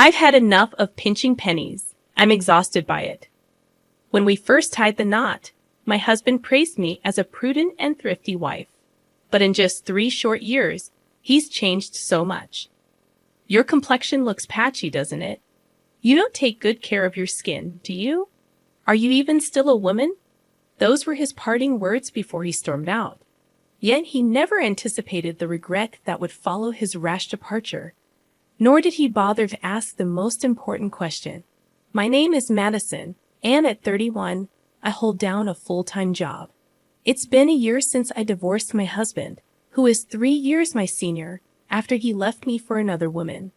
I've had enough of pinching pennies. I'm exhausted by it. When we first tied the knot, my husband praised me as a prudent and thrifty wife. But in just 3 short years, he's changed so much. Your complexion looks patchy, doesn't it? You don't take good care of your skin, do you? Are you even still a woman? Those were his parting words before he stormed out. Yet he never anticipated the regret that would follow his rash departure. Nor did he bother to ask the most important question. My name is Madison, and at 31, I hold down a full-time job. It's been a year since I divorced my husband, who is 3 years my senior, after he left me for another woman.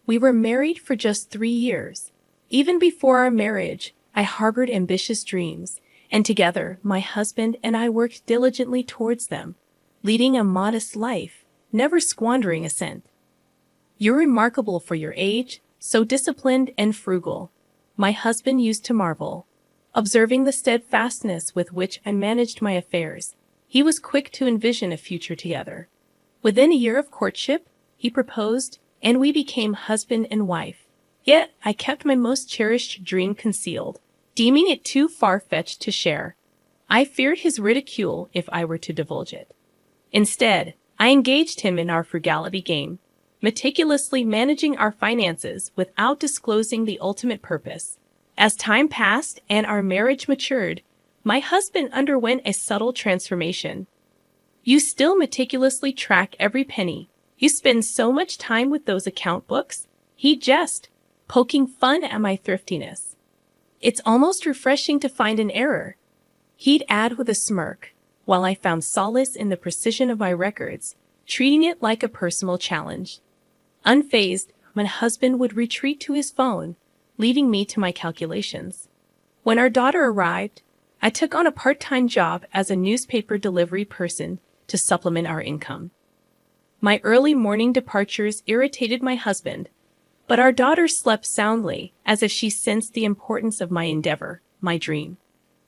We were married for just 3 years. Even before our marriage, I harbored ambitious dreams, and together, my husband and I worked diligently towards them, leading a modest life, never squandering a cent. You're remarkable for your age, so disciplined and frugal. My husband used to marvel, observing the steadfastness with which I managed my affairs. He was quick to envision a future together. Within a year of courtship, he proposed, and we became husband and wife. Yet, I kept my most cherished dream concealed, deeming it too far-fetched to share. I feared his ridicule if I were to divulge it. Instead, I engaged him in our frugality game, meticulously managing our finances without disclosing the ultimate purpose. As time passed and our marriage matured, my husband underwent a subtle transformation. You still meticulously track every penny. You spend so much time with those account books. He jest, poking fun at my thriftiness. It's almost refreshing to find an error, he'd add with a smirk, while I found solace in the precision of my records, treating it like a personal challenge. Unfazed, my husband would retreat to his phone, leaving me to my calculations. When our daughter arrived, I took on a part-time job as a newspaper delivery person to supplement our income. My early morning departures irritated my husband, but our daughter slept soundly, as if she sensed the importance of my endeavor, my dream.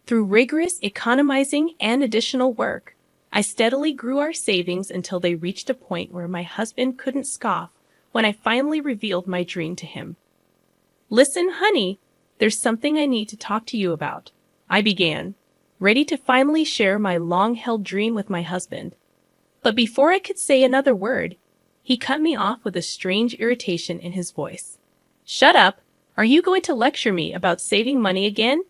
Through rigorous economizing and additional work, I steadily grew our savings until they reached a point where my husband couldn't scoff when I finally revealed my dream to him. "Listen, honey, there's something I need to talk to you about," I began, ready to finally share my long-held dream with my husband. But before I could say another word, he cut me off with a strange irritation in his voice. "Shut up! Are you going to lecture me about saving money again?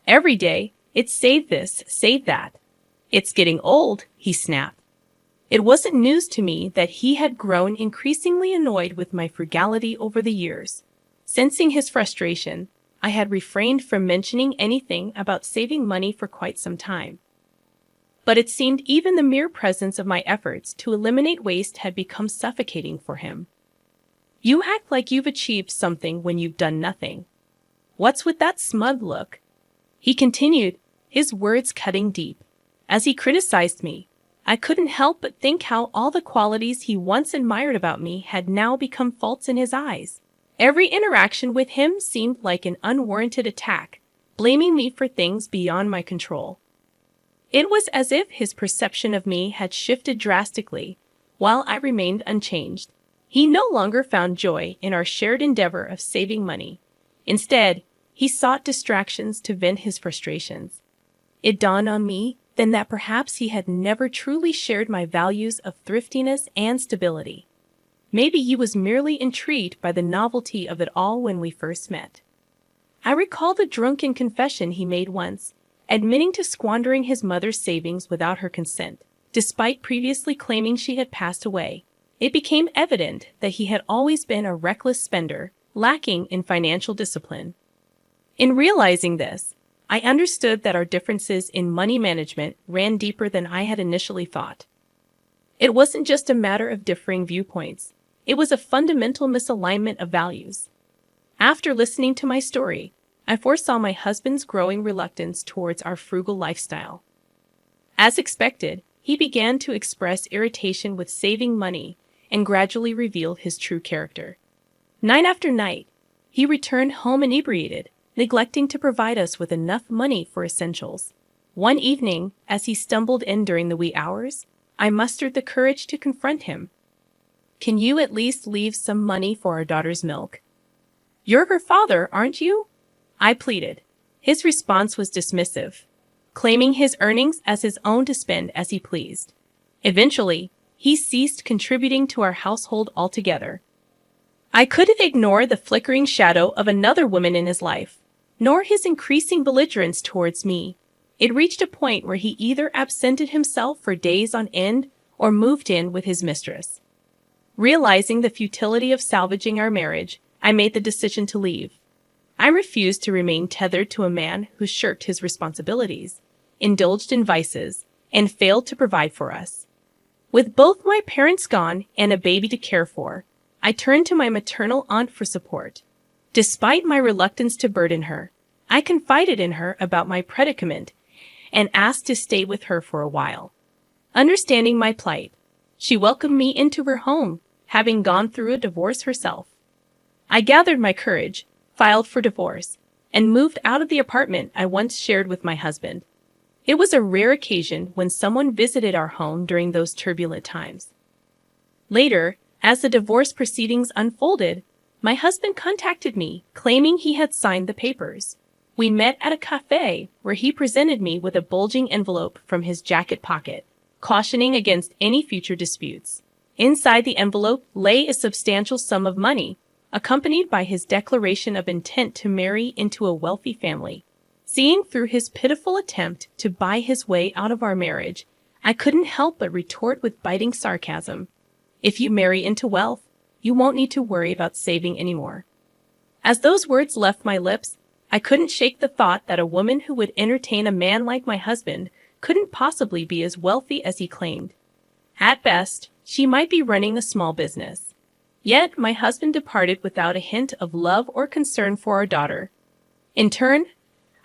Every day, it's save this, save that. It's getting old," he snapped. It wasn't news to me that he had grown increasingly annoyed with my frugality over the years. Sensing his frustration, I had refrained from mentioning anything about saving money for quite some time. But it seemed even the mere presence of my efforts to eliminate waste had become suffocating for him. "You act like you've achieved something when you've done nothing. What's with that smug look?" he continued, his words cutting deep. As he criticized me, I couldn't help but think how all the qualities he once admired about me had now become faults in his eyes. Every interaction with him seemed like an unwarranted attack, blaming me for things beyond my control. It was as if his perception of me had shifted drastically, while I remained unchanged. He no longer found joy in our shared endeavor of saving money. Instead, he sought distractions to vent his frustrations. It dawned on me then that perhaps he had never truly shared my values of thriftiness and stability. Maybe he was merely intrigued by the novelty of it all when we first met. I recall the drunken confession he made once, admitting to squandering his mother's savings without her consent. Despite previously claiming she had passed away, it became evident that he had always been a reckless spender, lacking in financial discipline. In realizing this, I understood that our differences in money management ran deeper than I had initially thought. It wasn't just a matter of differing viewpoints. It was a fundamental misalignment of values. After listening to my story, I foresaw my husband's growing reluctance towards our frugal lifestyle. As expected, he began to express irritation with saving money and gradually revealed his true character. Night after night, he returned home inebriated, neglecting to provide us with enough money for essentials. One evening, as he stumbled in during the wee hours, I mustered the courage to confront him. "Can you at least leave some money for our daughter's milk?" You're her father, aren't you? I pleaded. His response was dismissive, claiming his earnings as his own to spend as he pleased. Eventually, he ceased contributing to our household altogether. I couldn't ignore the flickering shadow of another woman in his life, nor his increasing belligerence towards me. It reached a point where he either absented himself for days on end or moved in with his mistress. Realizing the futility of salvaging our marriage, I made the decision to leave. I refused to remain tethered to a man who shirked his responsibilities, indulged in vices, and failed to provide for us. With both my parents gone and a baby to care for, I turned to my maternal aunt for support. Despite my reluctance to burden her, I confided in her about my predicament and asked to stay with her for a while. Understanding my plight, she welcomed me into her home, having gone through a divorce herself. I gathered my courage, filed for divorce, and moved out of the apartment I once shared with my husband. It was a rare occasion when someone visited our home during those turbulent times. Later, as the divorce proceedings unfolded, my husband contacted me, claiming he had signed the papers. We met at a cafe where he presented me with a bulging envelope from his jacket pocket, cautioning against any future disputes. Inside the envelope lay a substantial sum of money, accompanied by his declaration of intent to marry into a wealthy family. Seeing through his pitiful attempt to buy his way out of our marriage, I couldn't help but retort with biting sarcasm. If you marry into wealth, you won't need to worry about saving anymore. As those words left my lips, I couldn't shake the thought that a woman who would entertain a man like my husband couldn't possibly be as wealthy as he claimed. At best, she might be running a small business. Yet my husband departed without a hint of love or concern for our daughter. In turn,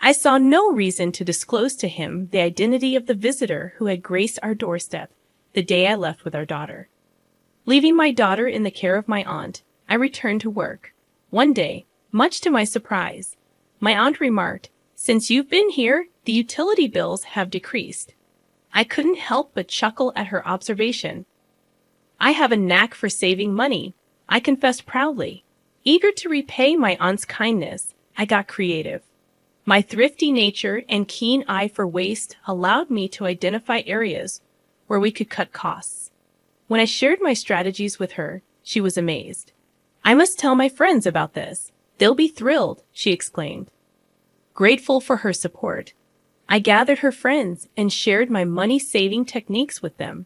I saw no reason to disclose to him the identity of the visitor who had graced our doorstep the day I left with our daughter. Leaving my daughter in the care of my aunt, I returned to work. One day, much to my surprise, my aunt remarked, "Since you've been here, the utility bills have decreased." I couldn't help but chuckle at her observation. I have a knack for saving money, I confessed proudly. Eager to repay my aunt's kindness, I got creative. My thrifty nature and keen eye for waste allowed me to identify areas where we could cut costs. When I shared my strategies with her, she was amazed. "I must tell my friends about this. They'll be thrilled," she exclaimed. Grateful for her support, I gathered her friends and shared my money-saving techniques with them.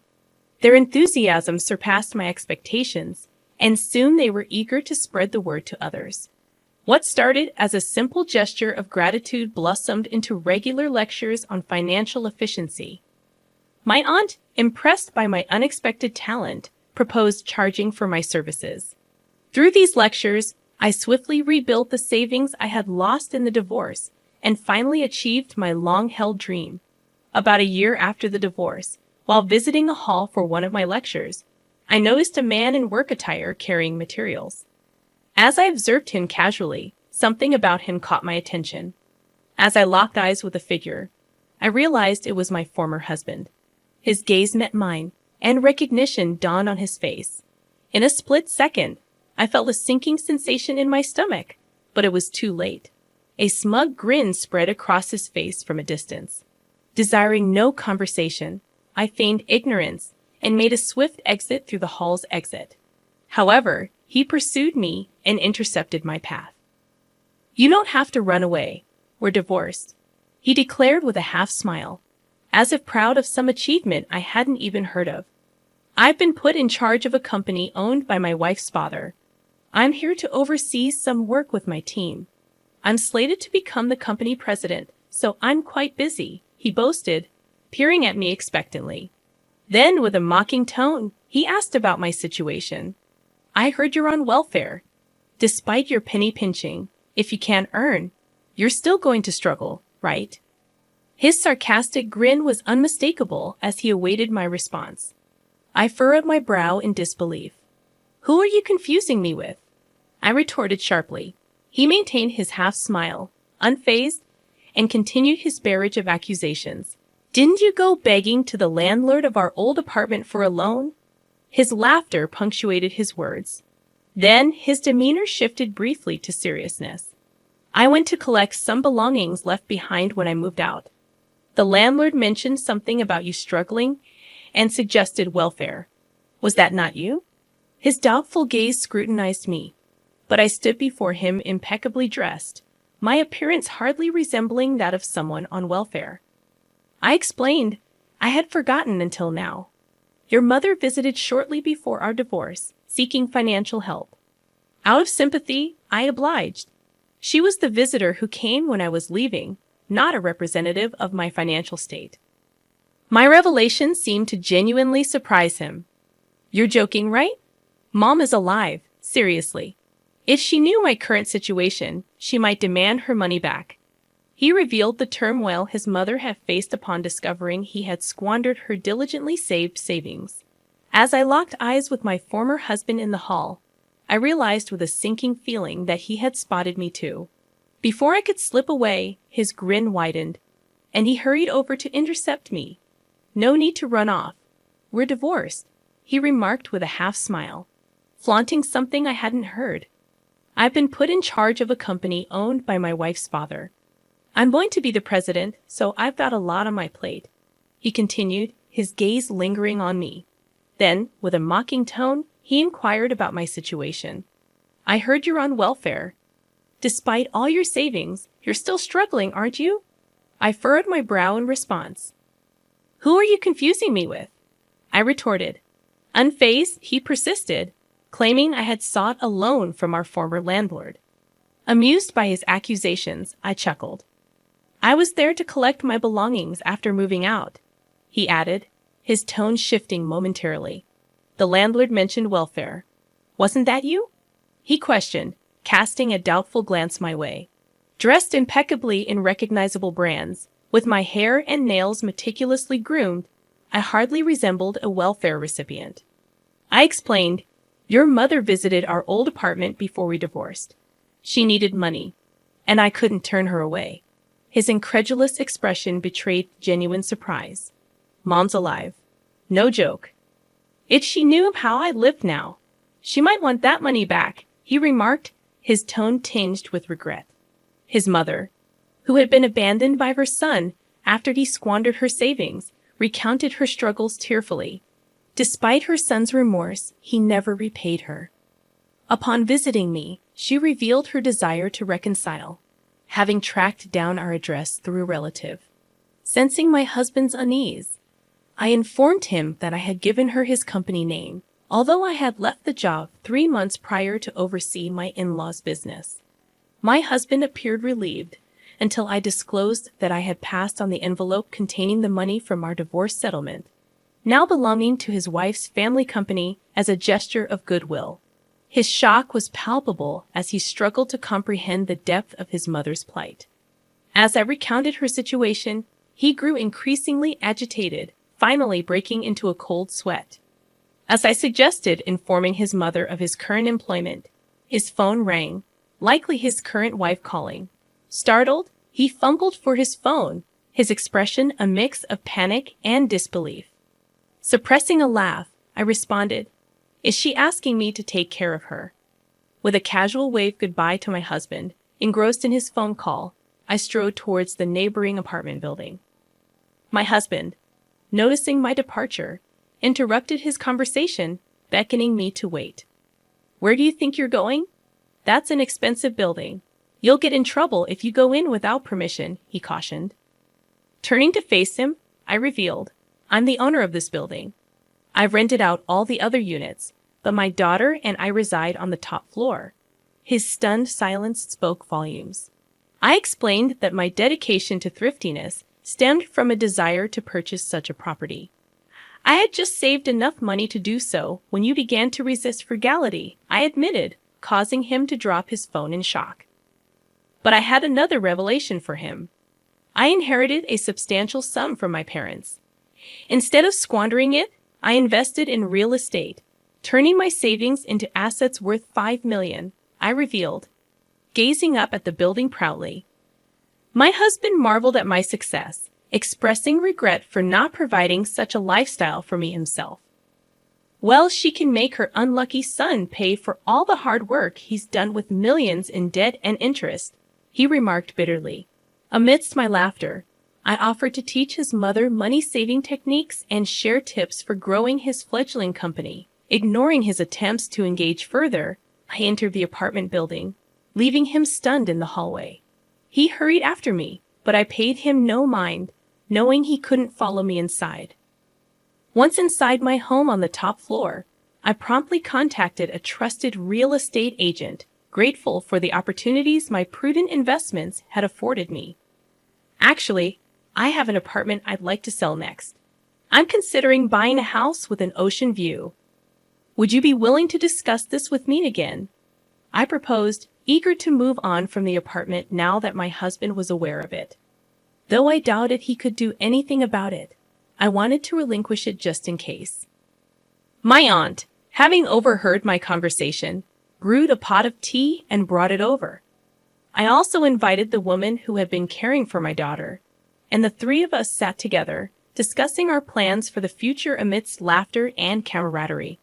Their enthusiasm surpassed my expectations, and soon they were eager to spread the word to others. What started as a simple gesture of gratitude blossomed into regular lectures on financial efficiency. My aunt, impressed by my unexpected talent, proposed charging for my services. Through these lectures, I swiftly rebuilt the savings I had lost in the divorce and finally achieved my long-held dream. About a year after the divorce, while visiting a hall for one of my lectures, I noticed a man in work attire carrying materials. As I observed him casually, something about him caught my attention. As I locked eyes with the figure, I realized it was my former husband. His gaze met mine, and recognition dawned on his face. In a split second, I felt a sinking sensation in my stomach, but it was too late. A smug grin spread across his face from a distance. Desiring no conversation, I feigned ignorance and made a swift exit through the hall's exit. However, he pursued me and intercepted my path. "You don't have to run away. We're divorced," he declared with a half smile, as if proud of some achievement I hadn't even heard of. "I've been put in charge of a company owned by my wife's father. I'm here to oversee some work with my team. I'm slated to become the company president, so I'm quite busy," he boasted, peering at me expectantly. Then, with a mocking tone, he asked about my situation. "I heard you're on welfare. Despite your penny pinching, if you can't earn, you're still going to struggle, right?" His sarcastic grin was unmistakable as he awaited my response. I furrowed my brow in disbelief. "Who are you confusing me with?" I retorted sharply. He maintained his half-smile, unfazed, and continued his barrage of accusations. "Didn't you go begging to the landlord of our old apartment for a loan?" His laughter punctuated his words. Then his demeanor shifted briefly to seriousness. I went to collect some belongings left behind when I moved out. The landlord mentioned something about you struggling and suggested welfare. Was that not you? His doubtful gaze scrutinized me, but I stood before him impeccably dressed, my appearance hardly resembling that of someone on welfare. I explained. I had forgotten until now. Your mother visited shortly before our divorce, seeking financial help. Out of sympathy, I obliged. She was the visitor who came when I was leaving, not a representative of my financial state. My revelation seemed to genuinely surprise him. You're joking, right? Mom is alive, seriously. If she knew my current situation, she might demand her money back. He revealed the turmoil his mother had faced upon discovering he had squandered her diligently saved savings. As I locked eyes with my former husband in the hall, I realized with a sinking feeling that he had spotted me too. Before I could slip away, his grin widened, and he hurried over to intercept me. No need to run off. We're divorced, he remarked with a half smile, flaunting something I hadn't heard. I've been put in charge of a company owned by my wife's father. I'm going to be the president, so I've got a lot on my plate, he continued, his gaze lingering on me. Then, with a mocking tone, he inquired about my situation. I heard you're on welfare. Despite all your savings, you're still struggling, aren't you? I furrowed my brow in response. Who are you confusing me with? I retorted. Unfazed, he persisted, claiming I had sought a loan from our former landlord. Amused by his accusations, I chuckled. I was there to collect my belongings after moving out, he added, his tone shifting momentarily. The landlord mentioned welfare. Wasn't that you? He questioned, casting a doubtful glance my way. Dressed impeccably in recognizable brands, with my hair and nails meticulously groomed, I hardly resembled a welfare recipient. I explained, your mother visited our old apartment before we divorced. She needed money, and I couldn't turn her away. His incredulous expression betrayed genuine surprise. Mom's alive. No joke. If she knew how I lived now, she might want that money back, he remarked, his tone tinged with regret. His mother, who had been abandoned by her son after he squandered her savings, recounted her struggles tearfully. Despite her son's remorse, he never repaid her. Upon visiting me, she revealed her desire to reconcile, having tracked down our address through a relative. Sensing my husband's unease, I informed him that I had given her his company name, although I had left the job 3 months prior to oversee my in-laws' business. My husband appeared relieved until I disclosed that I had passed on the envelope containing the money from our divorce settlement, now belonging to his wife's family company, as a gesture of goodwill. His shock was palpable as he struggled to comprehend the depth of his mother's plight. As I recounted her situation, he grew increasingly agitated, finally breaking into a cold sweat. As I suggested informing his mother of his current employment, his phone rang, likely his current wife calling. Startled, he fumbled for his phone, his expression a mix of panic and disbelief. Suppressing a laugh, I responded, Is she asking me to take care of her? With a casual wave goodbye to my husband, engrossed in his phone call, I strode towards the neighboring apartment building. My husband, noticing my departure, interrupted his conversation, beckoning me to wait. Where do you think you're going? That's an expensive building. You'll get in trouble if you go in without permission, he cautioned. Turning to face him, I revealed, I'm the owner of this building. I've rented out all the other units, but my daughter and I reside on the top floor. His stunned silence spoke volumes. I explained that my dedication to thriftiness stemmed from a desire to purchase such a property. I had just saved enough money to do so when you began to resist frugality, I admitted, causing him to drop his phone in shock. But I had another revelation for him. I inherited a substantial sum from my parents. Instead of squandering it, I invested in real estate, turning my savings into assets worth $5 million, I revealed, gazing up at the building proudly. My husband marveled at my success, expressing regret for not providing such a lifestyle for me himself. Well, she can make her unlucky son pay for all the hard work he's done with millions in debt and interest, he remarked bitterly. Amidst my laughter, I offered to teach his mother money-saving techniques and share tips for growing his fledgling company. Ignoring his attempts to engage further, I entered the apartment building, leaving him stunned in the hallway. He hurried after me, but I paid him no mind, knowing he couldn't follow me inside. Once inside my home on the top floor, I promptly contacted a trusted real estate agent, grateful for the opportunities my prudent investments had afforded me. Actually, I have an apartment I'd like to sell next. I'm considering buying a house with an ocean view. Would you be willing to discuss this with me again? I proposed, eager to move on from the apartment now that my husband was aware of it. Though I doubted he could do anything about it, I wanted to relinquish it just in case. My aunt, having overheard my conversation, brewed a pot of tea and brought it over. I also invited the woman who had been caring for my daughter, and the three of us sat together, discussing our plans for the future amidst laughter and camaraderie.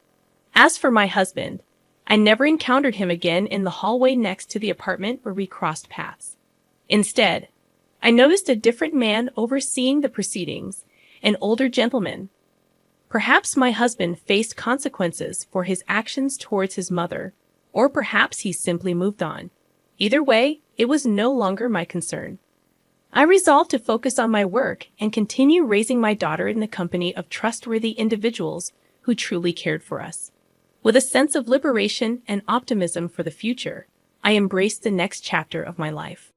As for my husband, I never encountered him again in the hallway next to the apartment where we crossed paths. Instead, I noticed a different man overseeing the proceedings, an older gentleman. Perhaps my husband faced consequences for his actions towards his mother, or perhaps he simply moved on. Either way, it was no longer my concern. I resolved to focus on my work and continue raising my daughter in the company of trustworthy individuals who truly cared for us. With a sense of liberation and optimism for the future, I embraced the next chapter of my life.